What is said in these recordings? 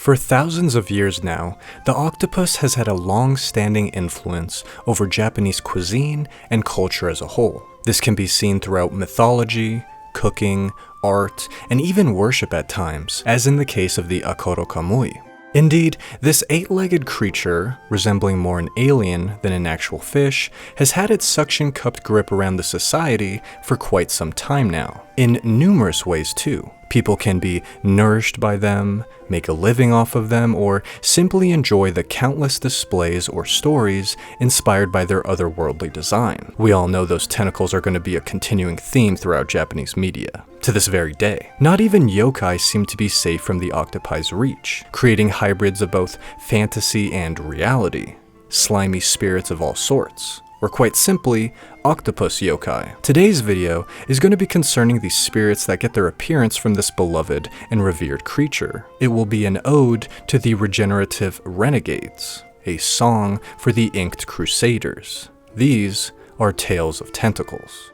For thousands of years now, the octopus has had a long-standing influence over Japanese cuisine and culture as a whole. This can be seen throughout mythology, cooking, art, and even worship at times, as in the case of the Akkorokamui. Indeed, this eight-legged creature, resembling more an alien than an actual fish, has had its suction-cupped grip around the society for quite some time now. In numerous ways too. People can be nourished by them, make a living off of them, or simply enjoy the countless displays or stories inspired by their otherworldly design. We all know those tentacles are going to be a continuing theme throughout Japanese media, to this very day. Not even yokai seem to be safe from the octopi's reach, creating hybrids of both fantasy and reality, slimy spirits of all sorts, or quite simply, octopus yokai. Today's video is going to be concerning the spirits that get their appearance from this beloved and revered creature. It will be an ode to the regenerative renegades, a song for the inked crusaders. These are tales of tentacles.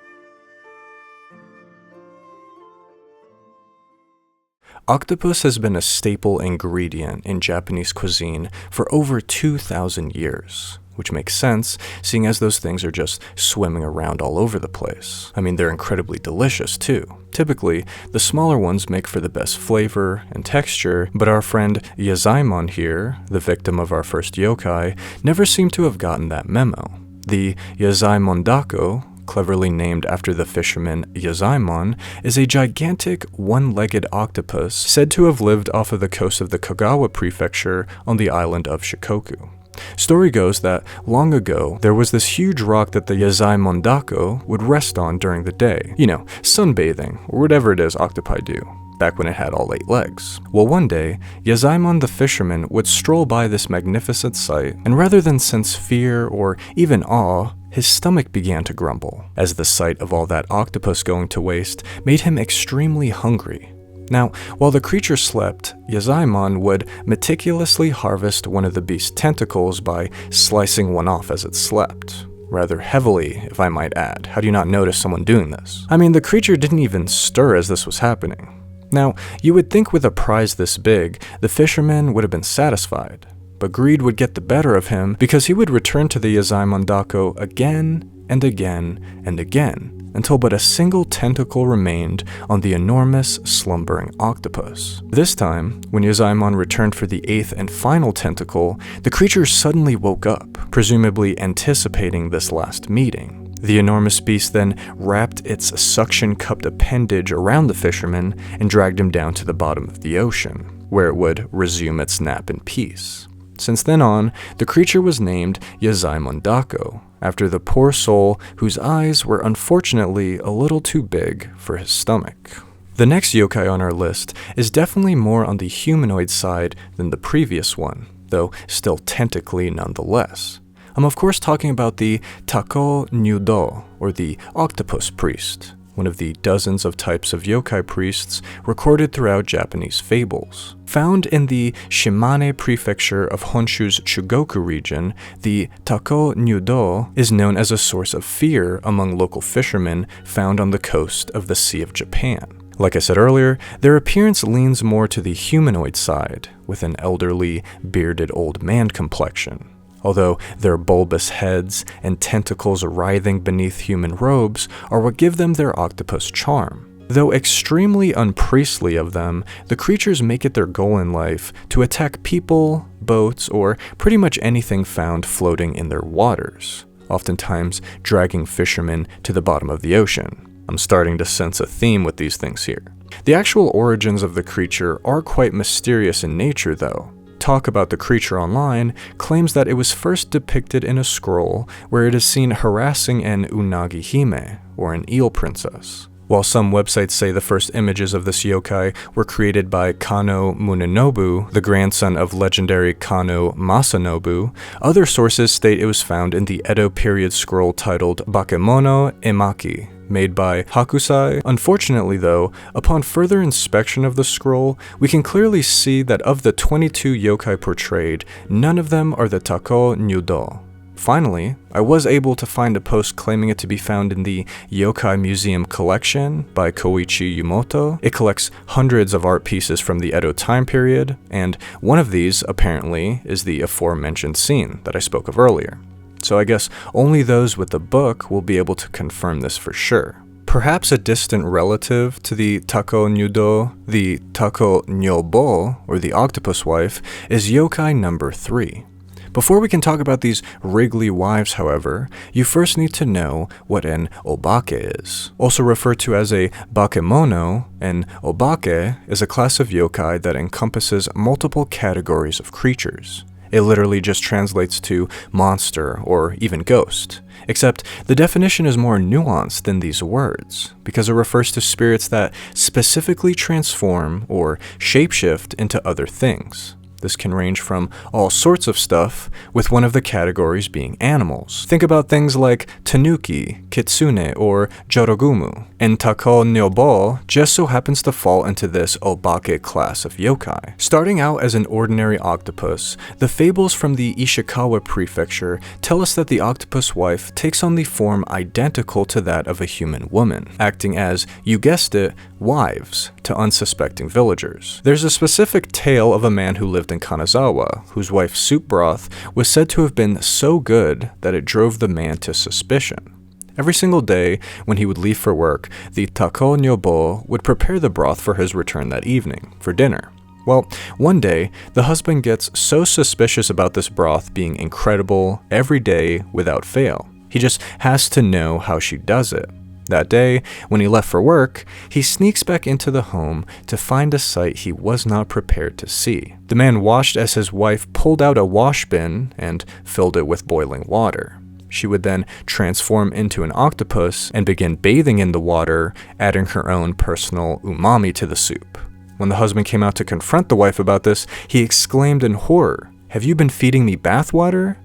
Octopus has been a staple ingredient in Japanese cuisine for over 2,000 years. Which makes sense, seeing as those things are just swimming around all over the place. I mean, they're incredibly delicious too. Typically, the smaller ones make for the best flavor and texture, but our friend Yazaimon here, the victim of our first yokai, never seemed to have gotten that memo. The Yazaimondako, cleverly named after the fisherman Yazaimon, is a gigantic one-legged octopus said to have lived off of the coast of the Kagawa prefecture on the island of Shikoku. Story goes that long ago, there was this huge rock that the Yazaimondako would rest on during the day. You know, sunbathing, or whatever it is octopi do, back when it had all 8 legs. Well, one day, Yazaimon the fisherman would stroll by this magnificent sight, and rather than sense fear or even awe, his stomach began to grumble, as the sight of all that octopus going to waste made him extremely hungry. Now, while the creature slept, Yazaimon would meticulously harvest one of the beast's tentacles by slicing one off as it slept. Rather heavily, if I might add. How do you not notice someone doing this? I mean, the creature didn't even stir as this was happening. Now, you would think with a prize this big, the fisherman would have been satisfied. But greed would get the better of him because he would return to the Yazaimondako again and again and again, until but a single tentacle remained on the enormous, slumbering octopus. This time, when Yazaimon returned for the 8th and final tentacle, the creature suddenly woke up, presumably anticipating this last meeting. The enormous beast then wrapped its suction-cupped appendage around the fisherman and dragged him down to the bottom of the ocean, where it would resume its nap in peace. Since then on, the creature was named Yazaimondako, after the poor soul whose eyes were unfortunately a little too big for his stomach. The next yokai on our list is definitely more on the humanoid side than the previous one, though still tentacly nonetheless. I'm of course talking about the Tako Nyūdō, or the octopus priest, one of the dozens of types of yokai priests recorded throughout Japanese fables. Found in the Shimane prefecture of Honshu's Chugoku region, the Tako Nyūdō is known as a source of fear among local fishermen found on the coast of the Sea of Japan. Like I said earlier, their appearance leans more to the humanoid side, with an elderly, bearded old man complexion. Although their bulbous heads and tentacles writhing beneath human robes are what give them their octopus charm. Though extremely unpriestly of them, the creatures make it their goal in life to attack people, boats, or pretty much anything found floating in their waters, oftentimes dragging fishermen to the bottom of the ocean. I'm starting to sense a theme with these things here. The actual origins of the creature are quite mysterious in nature, though. Talk about the creature online claims that it was first depicted in a scroll where it is seen harassing an unagi hime, or an eel princess. While some websites say the first images of this yokai were created by Kano Munenobu, the grandson of legendary Kano Masanobu, other sources state it was found in the Edo period scroll titled Bakemono Emaki, made by Hakusai. Unfortunately though, upon further inspection of the scroll, we can clearly see that of the 22 yokai portrayed, none of them are the Tako Nyūdō. Finally, I was able to find a post claiming it to be found in the Yokai Museum collection by Koichi Yumoto. It collects hundreds of art pieces from the Edo time period, and one of these, apparently, is the aforementioned scene that I spoke of earlier. So I guess only those with the book will be able to confirm this for sure. Perhaps a distant relative to the Tako Nyūdō, the Tako Nyōbō, or the octopus wife, is yokai number 3. Before we can talk about these wriggly wives, however, you first need to know what an obake is. Also referred to as a bakemono, an obake is a class of yokai that encompasses multiple categories of creatures. It literally just translates to monster or even ghost, except the definition is more nuanced than these words, because it refers to spirits that specifically transform or shapeshift into other things. This can range from all sorts of stuff, with one of the categories being animals. Think about things like tanuki, kitsune, or jorogumu. And Tako Nyōbō just so happens to fall into this obake class of yokai. Starting out as an ordinary octopus, the fables from the Ishikawa prefecture tell us that the octopus wife takes on the form identical to that of a human woman, acting as, you guessed it, wives to unsuspecting villagers. There's a specific tale of a man who lived in Kanazawa, whose wife's soup broth was said to have been so good that it drove the man to suspicion. Every single day, when he would leave for work, the Tako Nyōbō would prepare the broth for his return that evening, for dinner. Well, one day, the husband gets so suspicious about this broth being incredible every day without fail. He just has to know how she does it. That day, when he left for work, he sneaks back into the home to find a sight he was not prepared to see. The man watched as his wife pulled out a wash bin and filled it with boiling water. She would then transform into an octopus and begin bathing in the water, adding her own personal umami to the soup. When the husband came out to confront the wife about this, he exclaimed in horror, "Have you been feeding me bathwater?"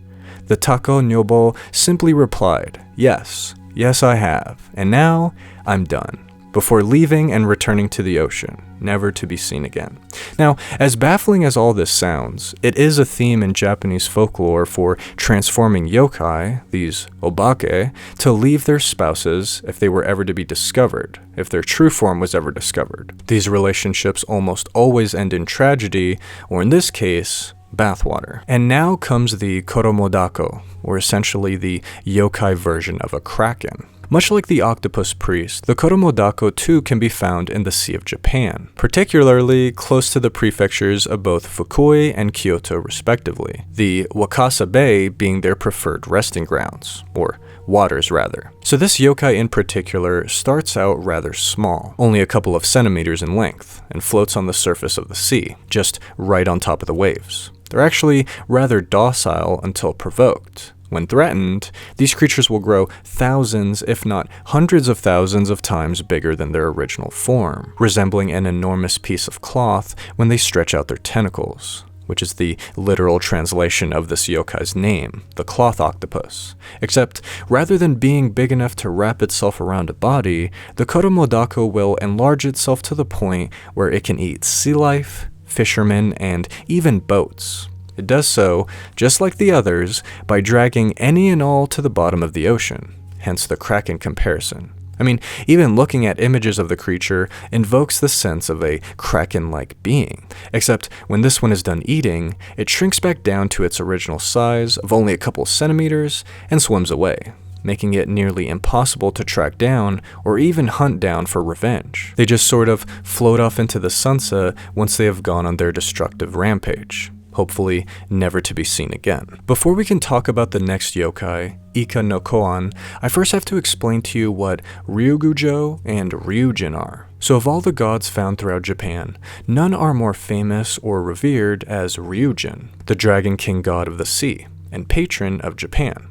The Tako Nyōbō simply replied, Yes, I have, and now I'm done," before leaving and returning to the ocean, never to be seen again. Now, as baffling as all this sounds, it is a theme in Japanese folklore for transforming yokai, these obake, to leave their spouses if they were ever to be discovered, if their true form was ever discovered. These relationships almost always end in tragedy, or in this case, bathwater. And now comes the Koromodako, or essentially the yokai version of a kraken. Much like the octopus priest, the Koromodako too can be found in the Sea of Japan, particularly close to the prefectures of both Fukui and Kyoto respectively, the Wakasa Bay being their preferred resting grounds, or waters rather. So this yokai in particular starts out rather small, only a couple of centimeters in length, and floats on the surface of the sea, just right on top of the waves. They're actually rather docile until provoked. When threatened, these creatures will grow thousands, if not hundreds of thousands of times bigger than their original form, resembling an enormous piece of cloth when they stretch out their tentacles, which is the literal translation of this yokai's name, the cloth octopus. Except, rather than being big enough to wrap itself around a body, the Koromodako will enlarge itself to the point where it can eat sea life, fishermen, and even boats. It does so, just like the others, by dragging any and all to the bottom of the ocean, hence the kraken comparison. I mean, even looking at images of the creature invokes the sense of a kraken-like being, except when this one is done eating, it shrinks back down to its original size of only a couple centimeters and swims away, making it nearly impossible to track down or even hunt down for revenge. They just sort of float off into the sunset once they have gone on their destructive rampage, hopefully never to be seen again. Before we can talk about the next yokai, Ika no Kōan, I first have to explain to you what Ryugujo and Ryujin are. So of all the gods found throughout Japan, none are more famous or revered as Ryujin, the Dragon King god of the sea, and patron of Japan.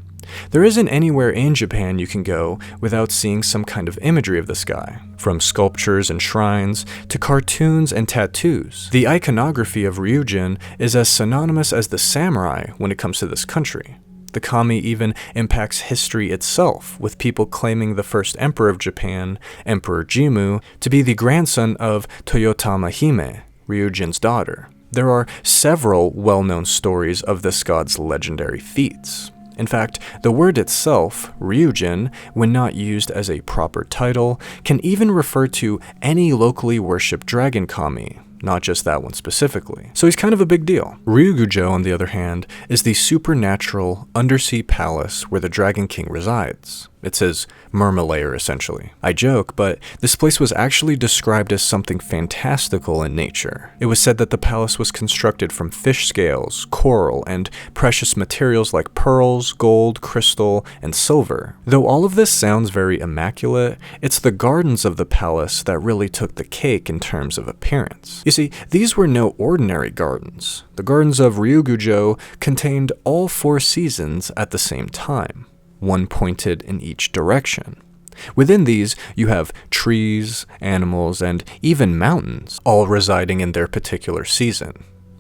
There isn't anywhere in Japan you can go without seeing some kind of imagery of this guy, from sculptures and shrines to cartoons and tattoos. The iconography of Ryujin is as synonymous as the samurai when it comes to this country. The kami even impacts history itself, with people claiming the first emperor of Japan, Emperor Jimmu, to be the grandson of Toyotama Hime, Ryujin's daughter. There are several well-known stories of this god's legendary feats. In fact, the word itself, ryujin, when not used as a proper title, can even refer to any locally worshipped dragon kami, not just that one specifically. So he's kind of a big deal. Ryugujo, on the other hand, is the supernatural undersea palace where the Dragon King resides. It's his merma-lair, essentially. I joke, but this place was actually described as something fantastical in nature. It was said that the palace was constructed from fish scales, coral, and precious materials like pearls, gold, crystal, and silver. Though all of this sounds very immaculate, it's the gardens of the palace that really took the cake in terms of appearance. You see, these were no ordinary gardens. The gardens of Ryugujo contained all 4 seasons at the same time, one pointed in each direction. Within these, you have trees, animals, and even mountains, all residing in their particular season.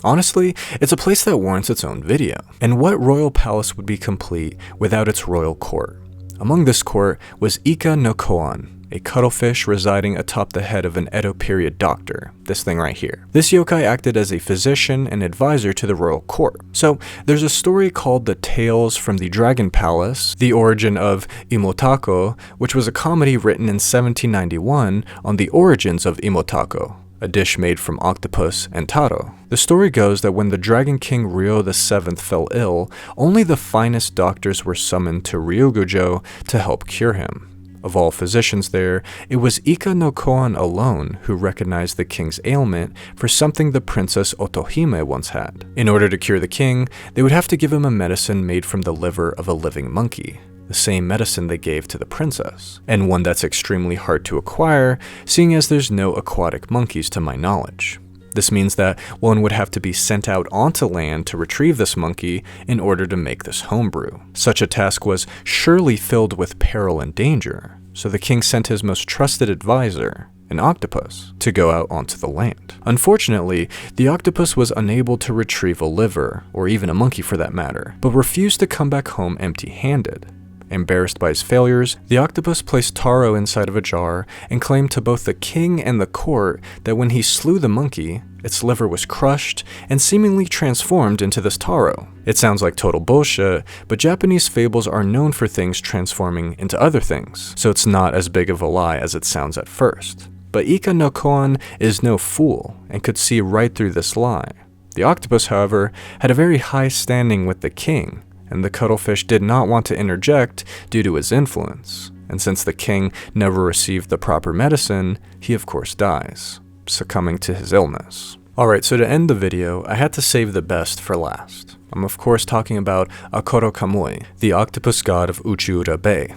Honestly, it's a place that warrants its own video. And what royal palace would be complete without its royal court? Among this court was Ika no Kōan, a cuttlefish residing atop the head of an Edo period doctor, this thing right here. This yokai acted as a physician and advisor to the royal court. So there's a story called The Tales from the Dragon Palace, the origin of Imotako, which was a comedy written in 1791 on the origins of Imotako, a dish made from octopus and taro. The story goes that when the Dragon King Ryo VII fell ill, only the finest doctors were summoned to Ryugujo to help cure him. Of all physicians there, it was Ika no Kōan alone who recognized the king's ailment for something the princess Otohime once had. In order to cure the king, they would have to give him a medicine made from the liver of a living monkey, the same medicine they gave to the princess, and one that's extremely hard to acquire, seeing as there's no aquatic monkeys to my knowledge. This means that one would have to be sent out onto land to retrieve this monkey in order to make this homebrew. Such a task was surely filled with peril and danger, so the king sent his most trusted advisor, an octopus, to go out onto the land. Unfortunately, the octopus was unable to retrieve a liver, or even a monkey for that matter, but refused to come back home empty-handed. Embarrassed by his failures, the octopus placed taro inside of a jar and claimed to both the king and the court that when he slew the monkey, its liver was crushed and seemingly transformed into this taro. It sounds like total bullshit, but Japanese fables are known for things transforming into other things, so it's not as big of a lie as it sounds at first. But Ika no Kōan is no fool and could see right through this lie. The octopus, however, had a very high standing with the king, and the cuttlefish did not want to interject due to his influence. And since the king never received the proper medicine, he of course dies, succumbing to his illness. Alright, so to end the video, I had to save the best for last. I'm of course talking about Akkorokamui, the octopus god of Uchiura Bay.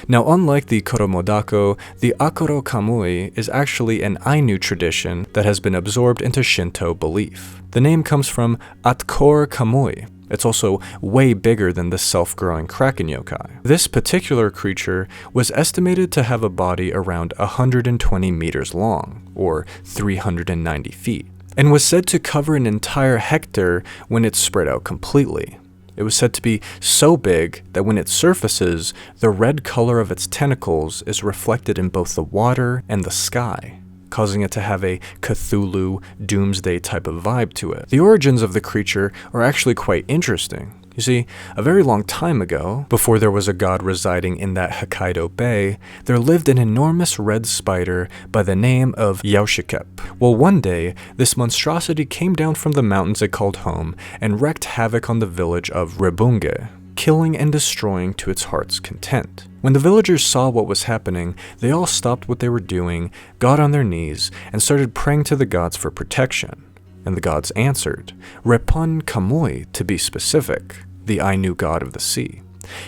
Now, unlike the Koromodako, the Akkorokamui is actually an Ainu tradition that has been absorbed into Shinto belief. The name comes from Akkorokamui. It's also way bigger than the self-growing Kraken yokai. This particular creature was estimated to have a body around 120 meters long, or 390 feet, and was said to cover an entire hectare when it's spread out completely. It was said to be so big that when it surfaces, the red color of its tentacles is reflected in both the water and the sky, causing it to have a Cthulhu, doomsday type of vibe to it. The origins of the creature are actually quite interesting. You see, a very long time ago, before there was a god residing in that Hokkaido Bay, there lived an enormous red spider by the name of Yazaimondako. Well, one day, this monstrosity came down from the mountains it called home and wreaked havoc on the village of Rebunge, killing and destroying to its heart's content. When the villagers saw what was happening, they all stopped what they were doing, got on their knees, and started praying to the gods for protection. And the gods answered, Repun Kamui to be specific, the Ainu god of the sea.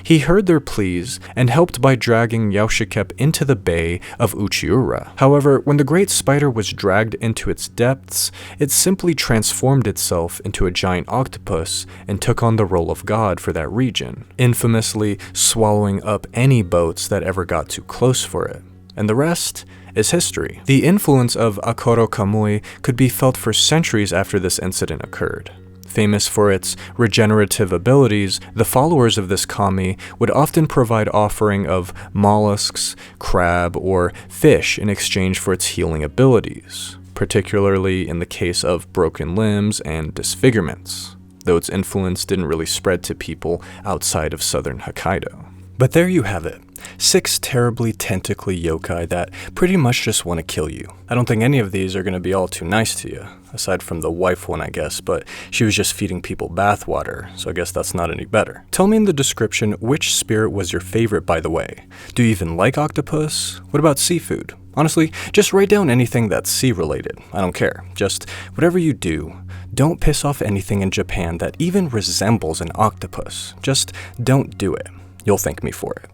He heard their pleas and helped by dragging Yazaimondako into the bay of Uchiura. However, when the great spider was dragged into its depths, it simply transformed itself into a giant octopus and took on the role of god for that region, infamously swallowing up any boats that ever got too close for it. And the rest is history. The influence of Akkorokamui could be felt for centuries after this incident occurred. Famous for its regenerative abilities, the followers of this kami would often provide offering of mollusks, crab, or fish in exchange for its healing abilities, particularly in the case of broken limbs and disfigurements. though its influence didn't really spread to people outside of southern Hokkaido. But there you have it. 6 terribly tentacly yokai that pretty much just want to kill you. I don't think any of these are going to be all too nice to you, aside from the wife one, I guess, but she was just feeding people bathwater, so I guess that's not any better. Tell me in the description which spirit was your favorite, by the way. Do you even like octopus? What about seafood? Honestly, just write down anything that's sea-related. I don't care. Just whatever you do, don't piss off anything in Japan that even resembles an octopus. Just don't do it. You'll thank me for it.